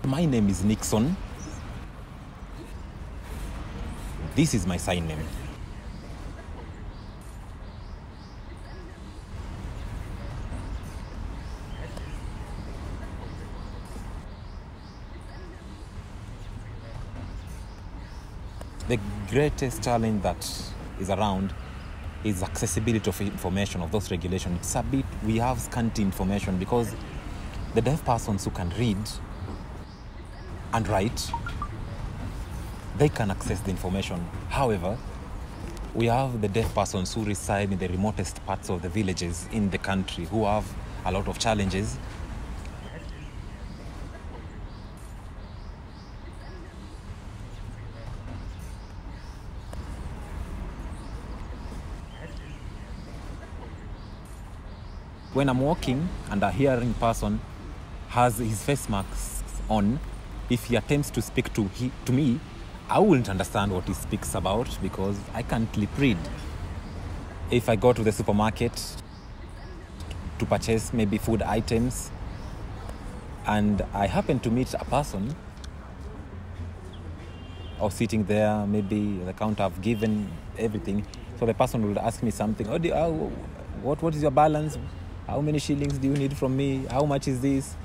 My name is Nixon. This is my sign name. The greatest challenge that is around is accessibility of information, of those regulations. It's a bit, we have scanty information because the deaf persons who can read and write, they can access the information. However, we have the deaf persons who reside in the remotest parts of the villages in the country who have a lot of challenges. When I'm walking and a hearing person has his face masks on, if he attempts to speak to me, I wouldn't understand what he speaks about because I can't lip read. If I go to the supermarket to purchase maybe food items and I happen to meet a person or sitting there, maybe the counter, I've given everything, so the person will ask me something. What is your balance? How many shillings do you need from me? How much is this?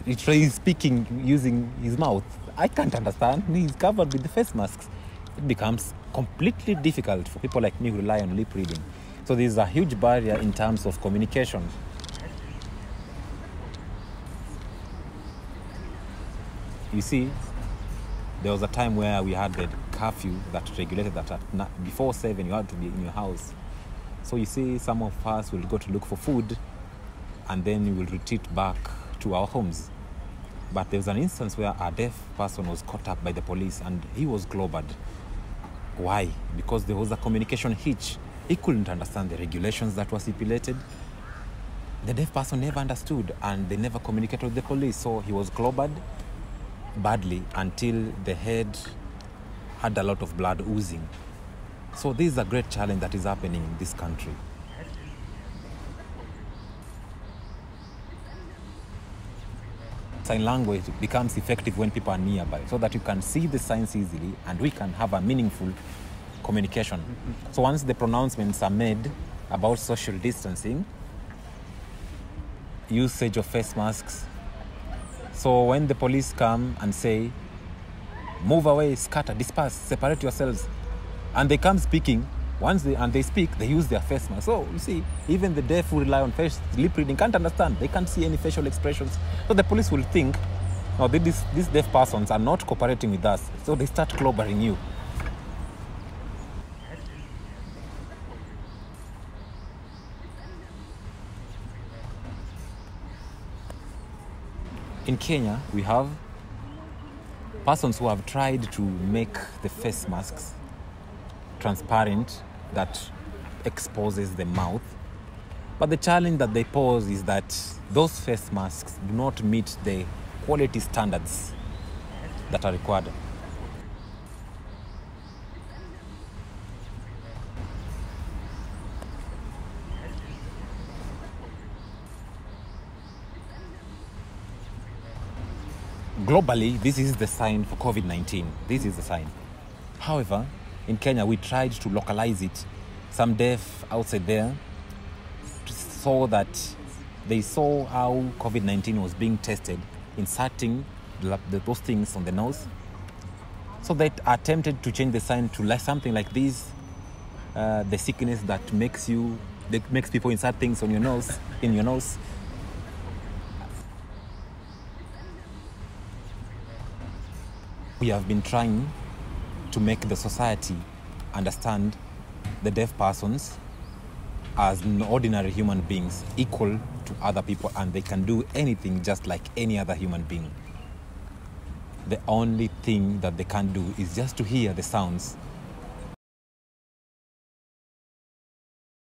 He's speaking using his mouth. I can't understand. He's covered with the face masks. It becomes completely difficult for people like me who rely on lip reading. So there's a huge barrier in terms of communication. You see, there was a time where we had the curfew that regulated that before 7 you had to be in your house. So you see, some of us will go to look for food and then we will retreat back to our homes. But there was an instance where a deaf person was caught up by the police and he was globered. Why? Because there was a communication hitch. He couldn't understand the regulations that were stipulated. The deaf person never understood and they never communicated with the police. So he was globered badly until the head had a lot of blood oozing. So this is a great challenge that is happening in this country. Sign language becomes effective when people are nearby so that you can see the signs easily and we can have a meaningful communication. So once the pronouncements are made about social distancing, usage of face masks, so when the police come and say, move away, scatter, disperse, separate yourselves, and they come speaking, they speak, they use their face mask. So you see, even the deaf who rely on lip reading can't understand. They can't see any facial expressions. So the police will think, no, these deaf persons are not cooperating with us. So they start clobbering you. In Kenya, we have persons who have tried to make the face masks transparent that exposes the mouth. But the challenge that they pose is that those face masks do not meet the quality standards that are required. Globally, this is the sign for COVID-19. This is the sign. However, in Kenya, we tried to localize it. Some deaf outside there saw that they saw how COVID-19 was being tested, inserting those things on the nose. So they attempted to change the sign to something like this, the sickness that makes people insert things on your nose, in your nose. We have been trying to make the society understand the deaf persons as ordinary human beings, equal to other people, and they can do anything just like any other human being. The only thing that they can do is just to hear the sounds